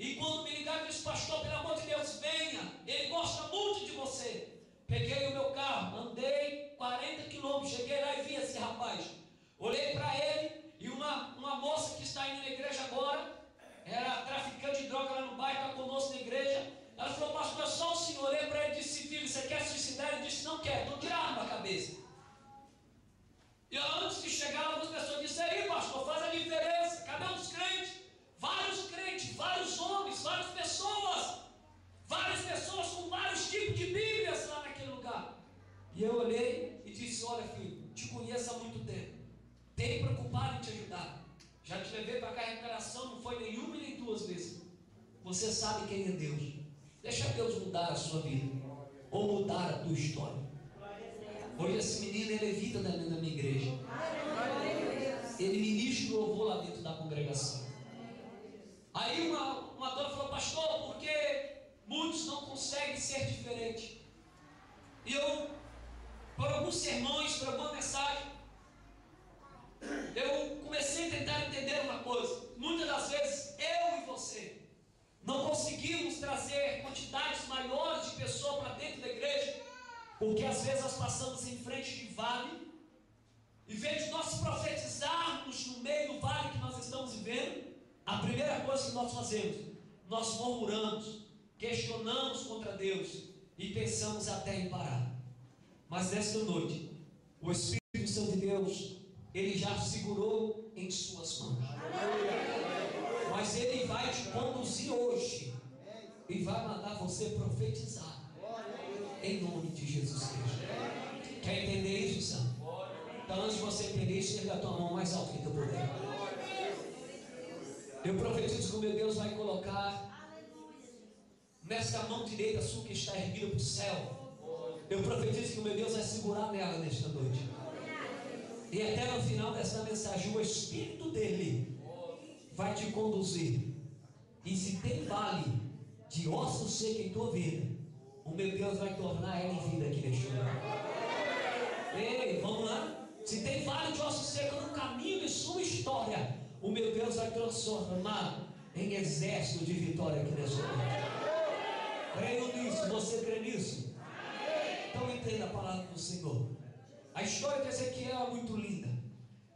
E quando me ligaram, disse: pastor, pelo amor de Deus, venha, ele gosta muito de você. Peguei o meu carro, andei 40 quilômetros, cheguei lá e vi esse rapaz. Olhei para ele, e uma moça que está indo na igreja agora, era traficante de droga lá no bairro, está conosco na igreja. Ela falou: pastor, só o senhor. Olhei para ele e disse: filho, você quer suicidar? Ele disse: não quero, então tira a arma da cabeça. E antes de chegar, algumas pessoas disseram: aí pastor, faz a diferença, cadê os crentes? Vários homens, várias pessoas com vários tipos de bíblias lá naquele lugar. E eu olhei e disse: olha filho, te conheço há muito tempo, tenho preocupado em te ajudar, já te levei para cá em recuperação, não foi nenhuma e nem duas vezes. Você sabe quem é Deus, deixa Deus mudar a sua vida, ou mudar a tua história. Hoje esse menino, ele é vida na minha igreja, ele ministra o louvor lá dentro da congregação. Aí uma dona falou: pastor, porque muitos não conseguem ser diferentes. E eu, por alguns sermões, por alguma mensagem, eu comecei a tentar entender uma coisa. Muitas das vezes eu e você não conseguimos trazer quantidades maiores de pessoas para dentro da igreja, porque às vezes nós passamos em frente de vale, em vez de nós profetizarmos no meio do vale que nós estamos vivendo, a primeira coisa que nós fazemos, nós murmuramos, questionamos contra Deus e pensamos até em parar. Mas nesta noite, o Espírito Santo de Deus, ele já segurou em suas mãos. Mas ele vai te conduzir hoje e vai mandar você profetizar em nome de Jesus Cristo. Quer entender isso, Santo? Então, antes de você entender isso, erga a tua mão mais alto que tu puder. Eu profetizo que o meu Deus vai colocar nesta mão direita sua que está erguida para o céu. Eu profetizo que o meu Deus vai segurar nela nesta noite. E até no final desta mensagem, o Espírito dele vai te conduzir. E se tem vale de osso seco em tua vida, o meu Deus vai tornar ela em vida aqui neste lugar. Ei, vamos lá? Se tem vale de osso seco no caminho de sua história, o meu Deus vai transformar em exército de vitória aqui nessa noite. Creio nisso, você crê nisso? Então entenda a palavra do Senhor. A história de Ezequiel é muito linda.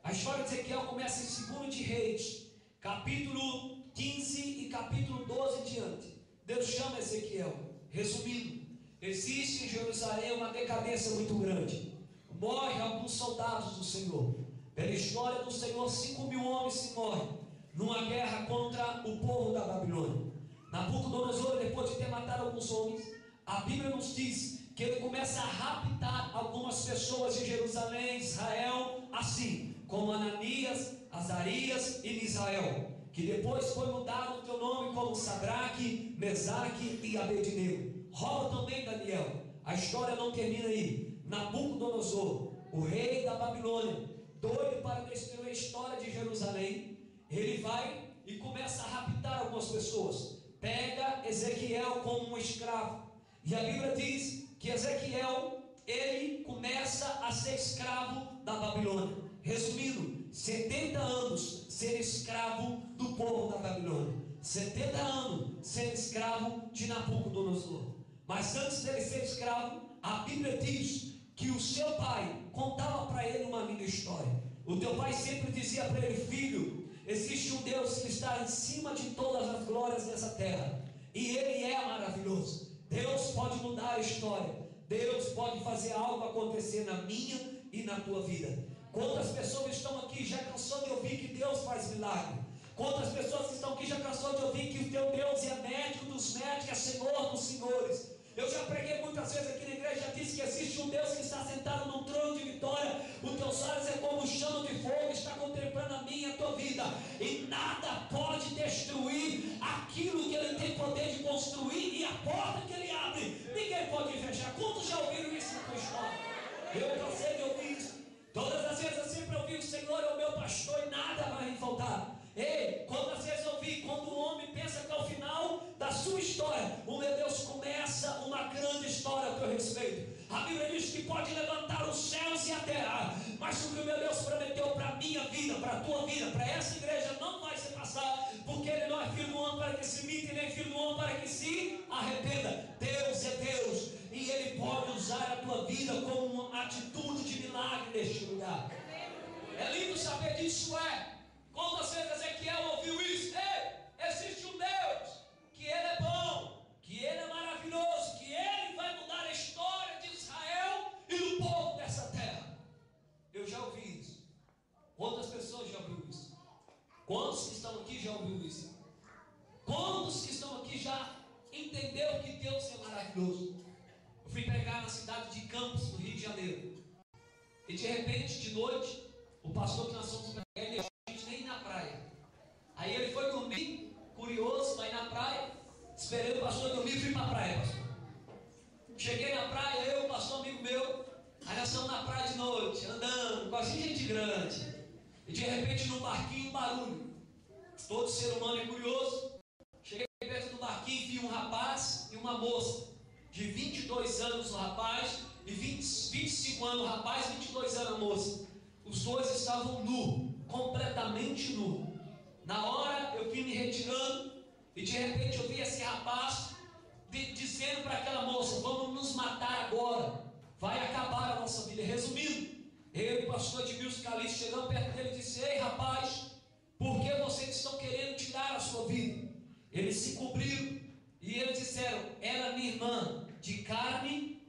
A história de Ezequiel começa em 2 de Reis, capítulo 15 e capítulo 12 em diante. Deus chama Ezequiel. Resumindo, existe em Jerusalém uma decadência muito grande. Morrem alguns soldados do Senhor. Pela história do Senhor, 5.000 homens se morrem numa guerra contra o povo da Babilônia. Nabucodonosor, depois de ter matado alguns homens, a Bíblia nos diz que ele começa a raptar algumas pessoas de Jerusalém, Israel, assim como Ananias, Azarias e Misael, que depois foi mudado o teu nome como Sadraque, Mesaque e Abednego. Rouba também Daniel. A história não termina aí. Nabucodonosor, o rei da Babilônia, doido para destruir a história de Jerusalém, ele vai e começa a raptar algumas pessoas. Pega Ezequiel como um escravo. E a Bíblia diz que Ezequiel, ele começa a ser escravo da Babilônia. Resumindo, 70 anos ser escravo do povo da Babilônia. 70 anos ser escravo de Nabucodonosor. Mas antes dele ser escravo, a Bíblia diz que o seu pai contava para ele uma linda história. O teu pai sempre dizia para ele: filho, existe um Deus que está em cima de todas as glórias dessa terra, e ele é maravilhoso. Deus pode mudar a história. Deus pode fazer algo acontecer na minha e na tua vida. Quantas pessoas estão aqui já cansou de ouvir que Deus faz milagre? Quantas pessoas estão aqui já cansou de ouvir que o teu Deus é médico dos médicos, é Senhor dos senhores? Eu já preguei muitas vezes aqui na igreja, já disse que existe um Deus que está sentado num trono de vitória. Os teus olhos é como um chama de fogo, está contemplando a minha e a tua vida, e nada pode destruir aquilo que ele tem poder de construir, e a porta que ele abre, ninguém pode fechar. Quantos já ouviram isso na tua história? Eu cansei de ouvir isso. Todas as vezes eu sempre ouvi: o Senhor é o meu pastor e nada vai me faltar. Ei, quantas vezes eu ouvi, quando o homem pensa que ao final da sua história, o meu Deus começa uma grande história a teu respeito. A Bíblia diz que pode levantar os céus e a terra, mas o que o meu Deus prometeu para a minha vida, para a tua vida, para essa igreja, não vai se passar, porque ele não é filho do homem para que se imite, nem se arrependa. Deus é Deus e Ele pode usar a tua vida como uma atitude de milagre neste lugar. É lindo saber disso, Quantas vezes Ezequiel ouviu isso? Ei, existe um Deus, que Ele é bom, que Ele é maravilhoso, que Ele vai mudar a história de Israel e do povo dessa terra. Eu já ouvi isso. Quantas pessoas já ouviram isso? Quantos que estão aqui já ouviram isso? Quantos que estão aqui já entenderam que Deus é maravilhoso? Eu fui pregar na cidade de Campos, no Rio de Janeiro. E de repente, de noite, o pastor que nós somos pregar, ele deixou a gente nem ir na praia. Aí ele foi dormir, curioso, vai na praia. Esperei o pastor dormir e fui para a praia, pastor. Cheguei na praia, eu, o pastor amigo meu. Aí nós estamos na praia de noite, andando, quase gente grande. E de repente, num barquinho, um barulho. Todo ser humano é curioso. Cheguei perto do barquinho, vi um rapaz e uma moça. De 22 anos o rapaz e 25 anos o rapaz, 22 anos a moça. Os dois estavam nus, completamente nus. Na hora eu fui me retirando e de repente eu vi esse rapaz dizendo para aquela moça: vamos nos matar agora, vai acabar a nossa vida. Resumindo, eu e o pastor Edmilson Calixto chegamos perto dele e disse: ei rapaz, por que vocês estão querendo tirar a sua vida? Eles se cobriram e eles disseram: ela é minha irmã de carne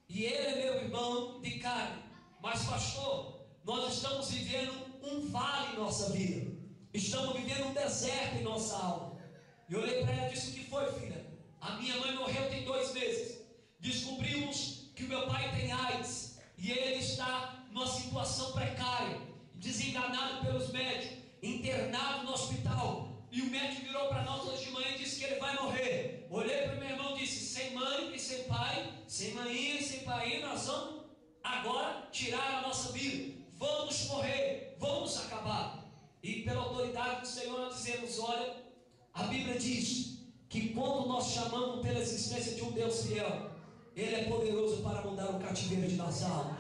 e ele é meu irmão de carne. Mas pastor, nós estamos vivendo um vale em nossa vida. Estamos vivendo um deserto em nossa alma. Eu olhei para ela e disse: o que foi, filha? A minha mãe morreu tem 2 meses. Descobrimos que o meu pai tem AIDS e ele está numa situação precária, desenganado pelos médicos, internado no hospital. E o médico virou para nós hoje de manhã e disse que ele vai morrer. Olhei para o meu irmão e disse: sem mãe e sem pai, sem mãe e sem pai, nós vamos agora tirar a nossa vida. Vamos morrer, vamos acabar. E pela autoridade do Senhor nós dizemos: olha, a Bíblia diz que quando nós chamamos pela existência de um Deus fiel, Ele é poderoso para mudar o cativeiro de nossa alma.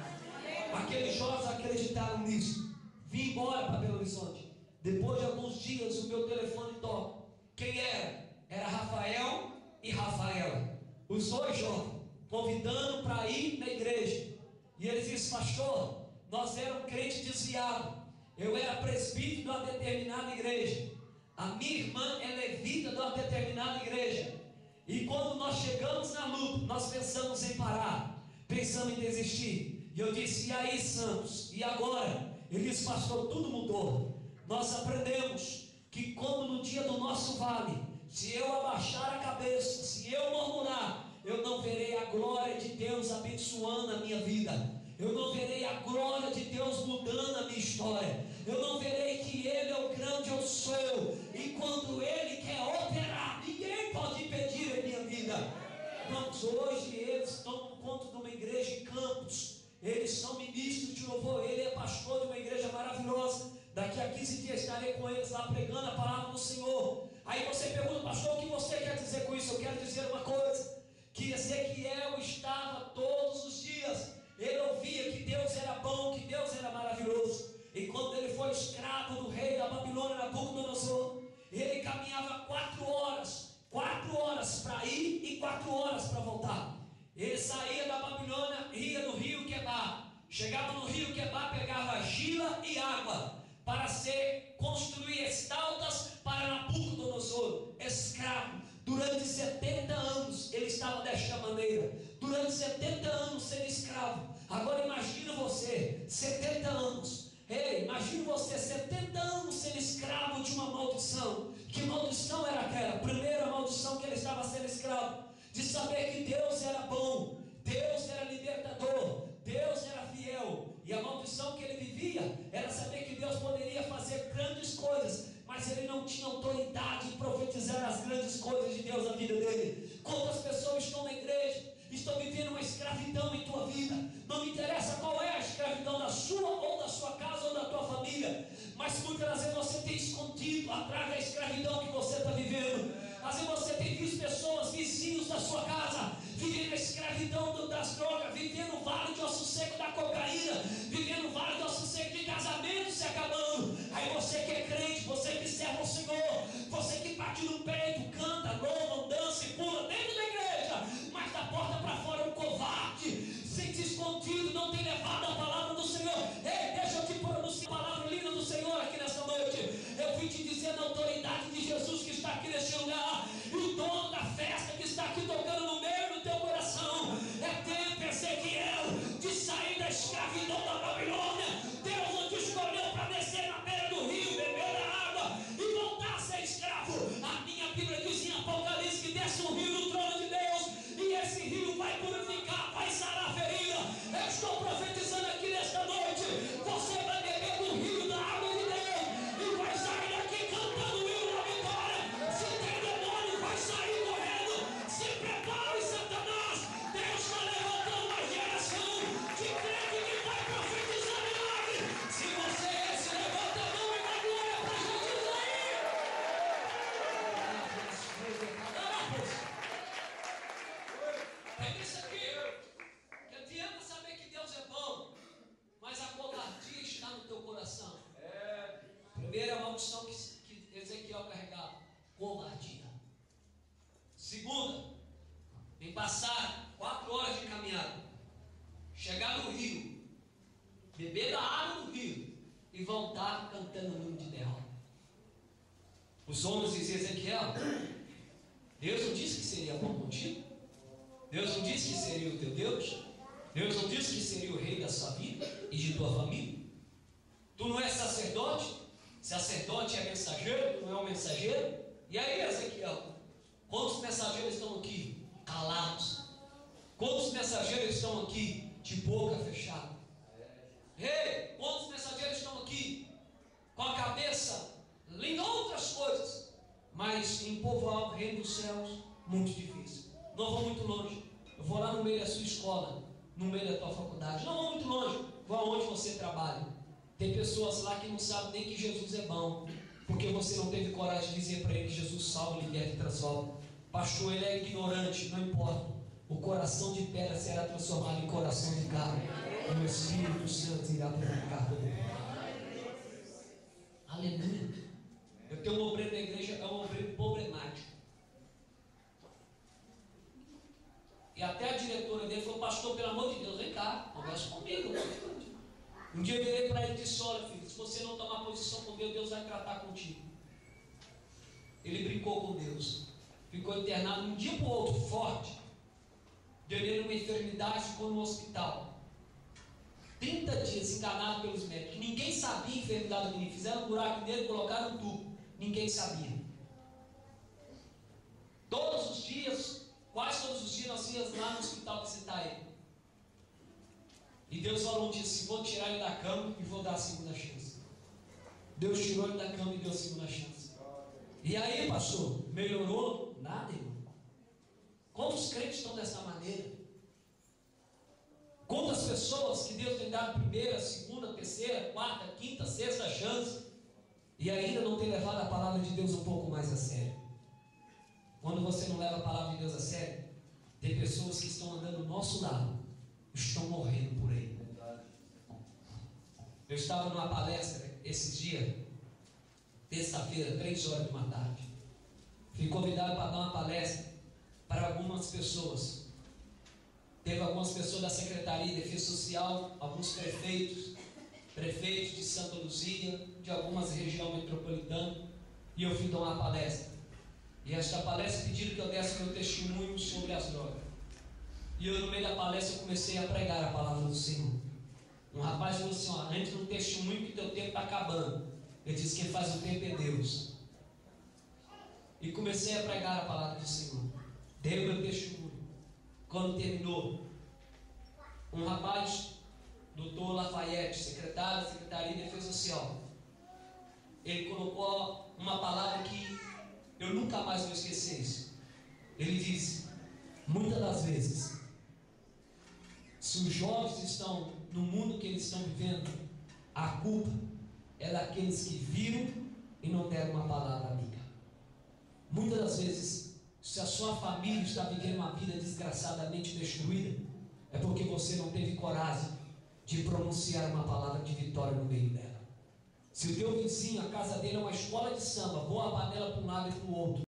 Aqueles jovens acreditaram nisso. Vim embora para Belo Horizonte. Depois de alguns dias o meu telefone toca. Quem era? Era Rafael e Rafaela, os dois jovens, convidando para ir na igreja. E eles disseram: pastor, nós éramos crentes desviados. Eu era presbítero de uma determinada igreja. A minha irmã é levita de uma determinada igreja. E quando nós chegamos na luta, nós pensamos em parar, pensamos em desistir. E eu disse: e aí, Santos? E agora? Ele disse: pastor, tudo mudou. Nós aprendemos que quando no dia do nosso vale, se eu abaixar a cabeça, se eu murmurar, eu não verei a glória de Deus abençoando a minha vida. Eu não verei a glória de Deus mudando a minha história. Eu não verei que Ele é o grande eu sou. E quando Ele quer operar, ninguém pode impedir a minha vida. Irmãos, hoje eles estão no ponto de uma igreja em Campos. Eles são ministros de louvor. Ele é pastor de uma igreja maravilhosa. Daqui a 15 dias estarei com eles lá pregando a palavra do Senhor. Aí você pergunta: pastor, o que você quer dizer com isso? Eu quero dizer uma coisa: que Ezequiel estava todos os dias, ele ouvia que Deus era bom, que Deus era maravilhoso. E quando ele foi escravo do rei da Babilônia, Nabucodonosor, ele caminhava 4 horas para ir e 4 horas para voltar. Ele saía da Babilônia, ia no rio Quebar, chegava no rio Quebar, pegava argila e água para construir estaltas para Nabucodonosor, escravo. Durante 70 anos ele estava desta maneira. Durante 70 anos sendo escravo. Agora imagina você, 70 anos. Ei, imagina você, 70 anos sendo escravo de uma maldição. Que maldição era aquela? Primeira maldição que ele estava sendo escravo, de saber que Deus era bom, Deus era libertador, Deus era fiel. E a maldição que ele vivia era saber que Deus poderia fazer grandes coisas, mas ele não tinha autoridade de profetizar as grandes coisas de Deus na vida dele. Quantas pessoas estão na igreja, estão vivendo uma escravidão em tua vida? Não me interessa qual é a escravidão da sua ou da sua casa ou da tua família, mas muitas das vezes você tem escondido atrás da escravidão que você está vivendo. Às vezes você tem visto pessoas, vizinhos da sua casa, vivendo a escravidão das drogas, vivendo o vale de osso seco da cocaína, vivendo o vale de osso seco de casamento se acabando. Aí você que é crente, você que serve o Senhor, você que bate no peito, canta, Os homens diziam: Ezequiel, Deus não disse que seria bom contigo? Deus não disse que seria o teu Deus? Deus não disse que seria o rei da sua vida e de tua família? Tu não és sacerdote? Sacerdote é mensageiro, tu não é um mensageiro? E aí, Ezequiel, quantos mensageiros estão aqui calados? Quantos mensageiros estão aqui de boca fechada? Ei, quantos mensageiros estão aqui com a cabeça em outras coisas, mas em povoar o reino dos céus, muito difícil. Não vou muito longe, eu vou lá no meio da sua escola, no meio da tua faculdade. Não vou muito longe, vou aonde você trabalha. Tem pessoas lá que não sabem nem que Jesus é bom, porque você não teve coragem de dizer para ele que Jesus salva, liberta e transforma. Pastor, ele é ignorante, não importa. O coração de pedra será transformado em coração de carne. O Espírito Santo irá purificar todo mundo. Aleluia. Eu tenho um obreiro na igreja, é um obreiro problemático. E até a diretora dele falou: pastor, pelo amor de Deus, vem cá, conversa comigo. Um dia eu virei para ele e disse: olha, filho, se você não tomar posição com Deus, Deus vai tratar contigo. Ele brincou com Deus, ficou internado um dia para o outro, forte. Deu nele uma enfermidade, ficou no hospital. 30 dias enganado pelos médicos. Ninguém sabia a enfermidade do menino. Fizeram um buraco nele, colocaram um tubo. Ninguém sabia. Todos os dias, quase todos os dias, nós íamos lá no hospital visitar ele. E Deus falou um dia assim: vou tirar ele da cama e vou dar a segunda chance. Deus tirou ele da cama e deu a segunda chance. E aí, pastor, melhorou? Nada, irmão. Quantos crentes estão dessa maneira? Quantas pessoas que Deus tem dado primeira, segunda, terceira, quarta, quinta, sexta chance e ainda não tem levado a palavra de Deus um pouco mais a sério? Quando você não leva a palavra de Deus a sério, tem pessoas que estão andando do nosso lado, estão morrendo por aí. Eu estava numa palestra esses dias, terça-feira, 3 horas da tarde. Fui convidado para dar uma palestra para algumas pessoas. Teve algumas pessoas da Secretaria de Defesa Social, alguns prefeitos de Santa Luzia, de algumas regiões metropolitanas, e eu fui dar uma palestra. E esta palestra pediram que eu desse meu testemunho sobre as drogas. E eu, no meio da palestra, comecei a pregar a palavra do Senhor. Um rapaz falou assim: ó, antes do testemunho que teu tempo está acabando. Ele disse: quem faz o tempo é Deus. E comecei a pregar a palavra do Senhor. Dei o meu testemunho. Quando terminou, um rapaz, doutor Lafayette, secretário da Secretaria de Defesa Social, ele colocou uma palavra que eu nunca mais vou esquecer isso. Ele disse: muitas das vezes, se os jovens estão no mundo que eles estão vivendo, a culpa é daqueles que viram e não deram uma palavra amiga. Muitas das vezes, se a sua família está vivendo uma vida desgraçadamente destruída, é porque você não teve coragem de pronunciar uma palavra de vitória no meio dela. Se o teu vizinho, a casa dele é uma escola de samba, voa a panela para um lado e para o outro,